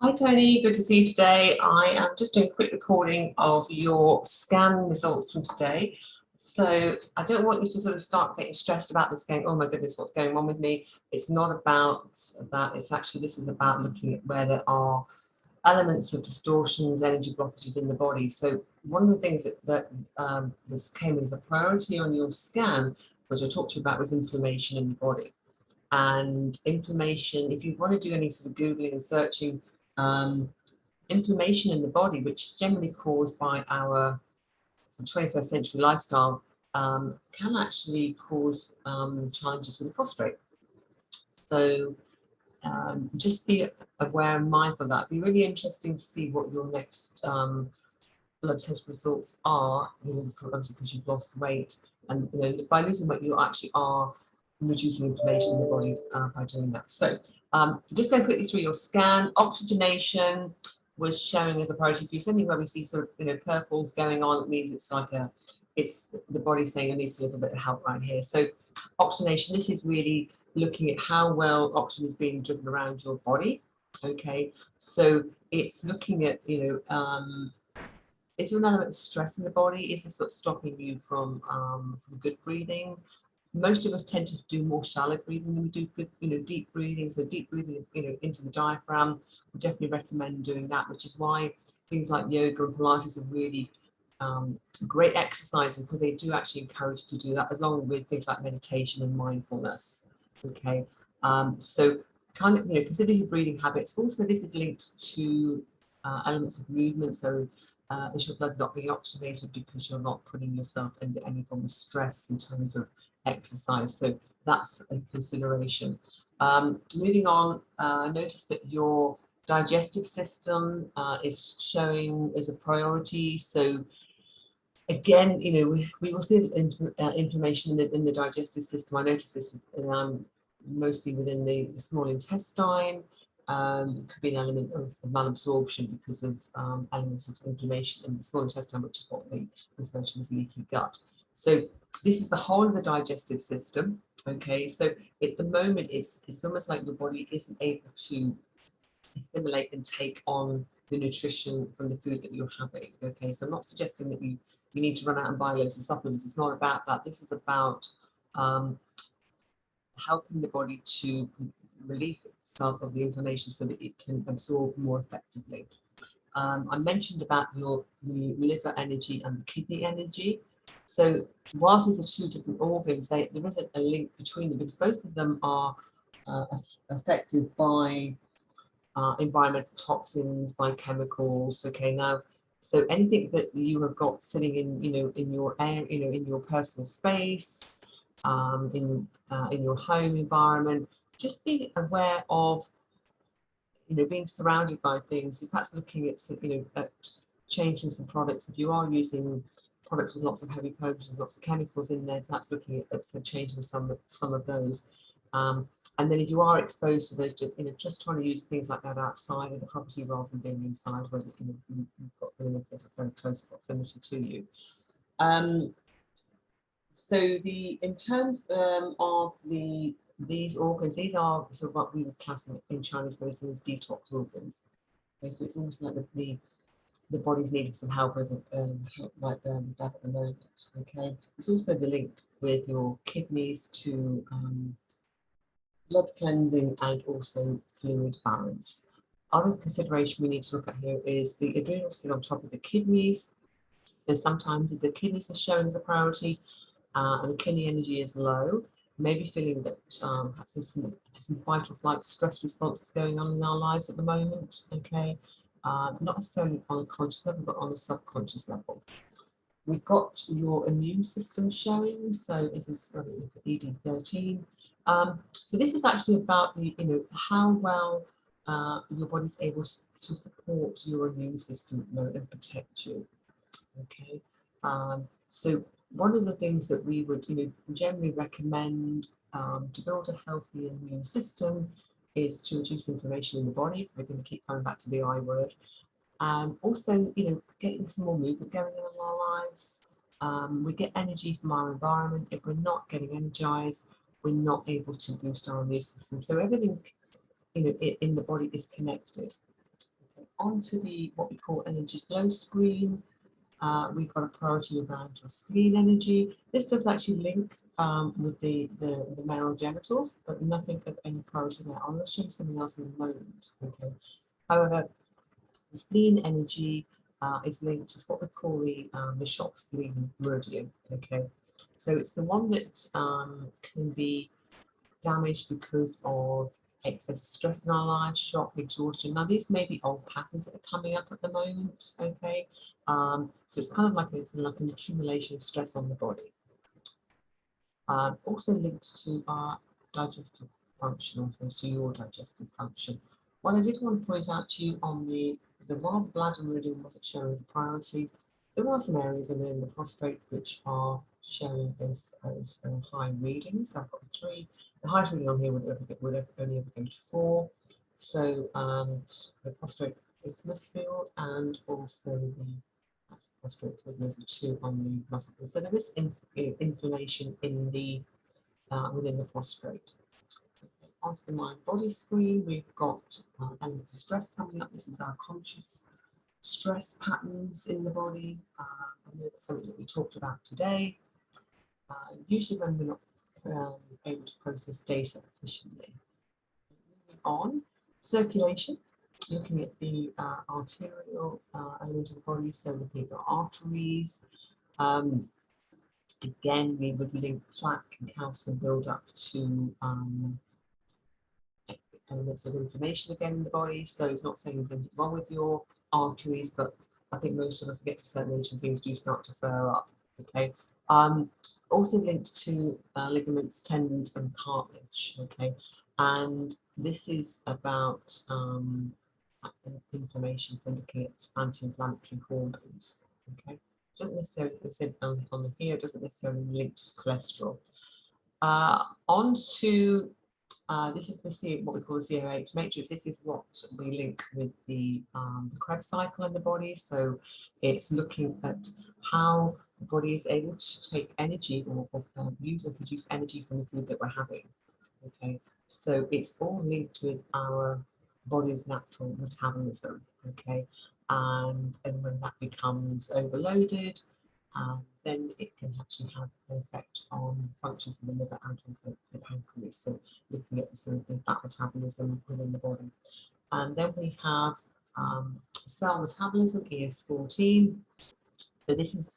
Hi Tony, good to see you today. I am just doing a quick recording of your scan results from today. So I don't want you to sort of start getting stressed about this going, oh my goodness, what's going on with me? It's not about that. It's actually, this is about looking at where there are elements of distortions, energy blockages in the body. So one of the things that this came as a priority on your scan, which I talked to you about, was inflammation in the body. And inflammation, if you want to do any sort of Googling and searching, inflammation in the body, which is generally caused by our 21st century lifestyle, can actually cause challenges with the prostate. So just be aware and mindful of that. It'd be really interesting to see what your next blood test results are, obviously because you've lost weight. And by losing weight, you actually are reducing inflammation in the body by doing that. So just going quickly through your scan, oxygenation was showing as a priority for you. Something where we see sort of purples going on, it means it's like it's the body saying it needs a little bit of help right here. So oxygenation, this is really looking at how well oxygen is being driven around your body. Okay, so it's looking at is there an element of stress in the body? Is this what's stopping you from good breathing? Most of us tend to do more shallow breathing than we do good, deep breathing. So deep breathing, into the diaphragm, we definitely recommend doing that, which is why things like yoga and Pilates are really great exercises, because they do actually encourage you to do that, as long with things like meditation and mindfulness. Okay, so kind of consider your breathing habits. Also, this is linked to elements of movement. So is your blood not being oxygenated because you're not putting yourself under any form of stress in terms of exercise? So that's a consideration. Moving on, notice that your digestive system is showing as a priority. So again, we will see inflammation in the digestive system. I noticed this mostly within the small intestine. Could be an element of malabsorption because of elements of inflammation in the small intestine, which is what they refer to as leaky gut. So this is the whole of the digestive system. Okay, so at the moment, it's almost like your body isn't able to assimilate and take on the nutrition from the food that you're having. Okay, so I'm not suggesting that you need to run out and buy loads of supplements. It's not about that. This is about helping the body to relieve itself of the inflammation so that it can absorb more effectively. I mentioned about the liver energy and the kidney energy. So whilst these are two different organs, there isn't a link between them, because both of them are affected by environmental toxins, by chemicals. Okay, now, so anything that you have got sitting in, in your air, in your personal space, in your home environment, just be aware of, being surrounded by things. Perhaps looking at, at changing some products. If you are using products with lots of heavy potions, lots of chemicals in there, perhaps looking at changing some of those. And then if you are exposed to those, just trying to use things like that outside of the property rather than being inside, where you've got them in a very close proximity to you. So in terms of these organs, these are sort of what we would class in Chinese medicine as detox organs. Okay, so it's almost like the body's needing some help with help like that at the moment. Okay, it's also the link with your kidneys to blood cleansing and also fluid balance. Other consideration we need to look at here is the adrenals sit on top of the kidneys. So sometimes if the kidneys are showing as a priority and the kidney energy is low, maybe feeling that some fight or flight stress responses going on in our lives at the moment. Okay, not necessarily on a conscious level, but on a subconscious level. We've got your immune system showing. So this is for ED13. So this is actually about the, how well your body's able to support your immune system and protect you. Okay, so one of the things that we would, generally recommend to build a healthy immune system is to reduce inflammation in the body. We're going to keep coming back to the I word. Also, getting some more movement going on in our lives. We get energy from our environment. If we're not getting energized, we're not able to boost our immune system. So everything, in the body is connected. onto the what we call energy flow screen. We've got a priority around your spleen energy. This does actually link with the male genitals, but nothing of any priority there. I'll show you something else in a moment. Okay. However, the spleen energy is linked to what we call the shock spleen meridian. Okay. So it's the one that can be damaged because of excess stress in our lives, shock, exhaustion. Now, these may be old patterns that are coming up at the moment, okay? So it's kind of like like an accumulation of stress on the body. Also linked to our digestive function, also to your digestive function. What I did want to point out to you on while the bladder meridian wasn't shown as a priority, there are some areas within the prostate which are showing as high readings. So I've got 3. The highest reading on here would only ever go to 4. So the prostate isthmus field and also the prostate field, there's a 2 on the muscle field. So there is inflammation in the within the prostate. Okay, onto the mind body screen, we've got elements of stress coming up. This is our conscious stress patterns in the body. I know that's something that we talked about today. Usually when we're not able to process data efficiently. Moving on, circulation, looking at the arterial element of the body, so looking at the arteries. Again, we would link plaque and calcium buildup to elements of inflammation again in the body. So it's not saying there's anything wrong with your arteries, but I think most of us get to a certain age and things do start to flare up. Okay. Also linked to ligaments, tendons, and cartilage. Okay, and this is about inflammation. So looking at anti-inflammatory hormones. Okay, doesn't necessarily on here doesn't necessarily link to cholesterol. On to this is what we call the COH matrix. This is what we link with the Krebs cycle in the body. So it's looking at how the body is able to take energy or use and produce energy from the food that we're having. Okay, so it's all linked with our body's natural metabolism. Okay, and when that becomes overloaded, then it can actually have an effect on functions of the liver and also the pancreas. So looking at the sort of the fat metabolism within the body. And then we have cell metabolism, ES14. So this is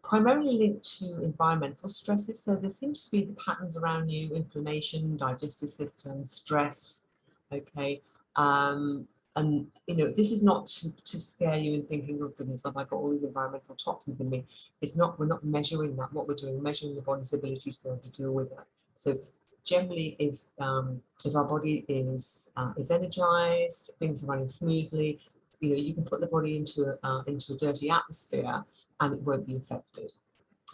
primarily linked to environmental stresses. So there seems to be patterns around you: inflammation, digestive system, stress. Okay. And this is not to scare you and thinking, oh goodness, I've got all these environmental toxins in me. It's not, we're not measuring that. What we're doing, we're measuring the body's ability to be able to deal with that. So generally, if our body is energized, things are running smoothly, you can put the body into a dirty atmosphere and it won't be affected.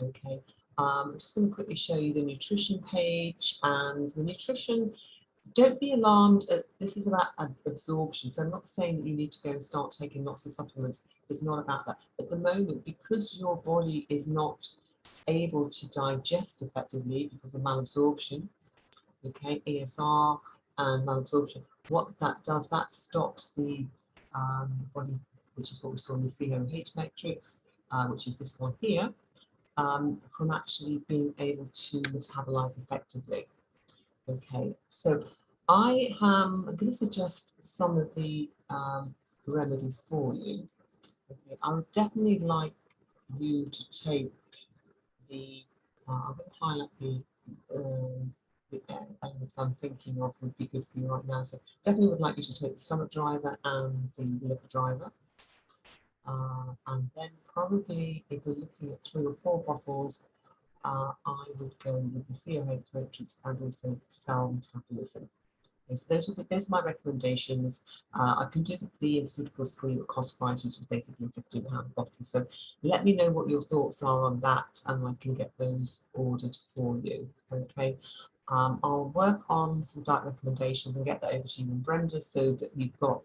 Okay. I'm just going to quickly show you the nutrition page, and the nutrition, don't be alarmed. This is about absorption. So I'm not saying that you need to go and start taking lots of supplements. It's not about that. At the moment, because your body is not able to digest effectively because of malabsorption, okay, ESR and malabsorption, what that does, that stops the body, which is what we saw in the COH matrix, which is this one here, from actually being able to metabolize effectively. Okay, so I am going to suggest some of the remedies for you. Okay, I would definitely like you to take I'm going to highlight the elements I'm thinking of would be good for you right now. So definitely would like you to take the stomach driver and the liver driver. And then probably if we're looking at 3 or 4 bottles, I would go with the COH matrix and also cell metabolism. Okay, so those are my recommendations. I can do the pharmaceuticals for you at cost price, which is basically £15 a bottle. So let me know what your thoughts are on that, and I can get those ordered for you. Okay. I'll work on some diet recommendations and get that over to you and Brenda, so that we've got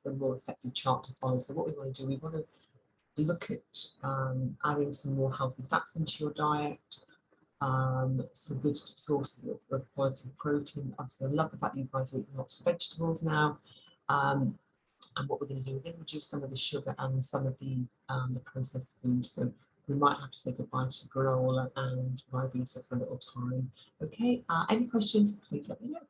a more effective chart to follow. So what we want to do, we want to look at adding some more healthy fats into your diet, some good sources of quality protein. Obviously, I love the fact that you guys are eating lots of vegetables now. And what we're going to do, we're going to reduce some of the sugar and some of the processed food. So we might have to say goodbye to granola and Ryvita for a little time. Okay, any questions, please let me know.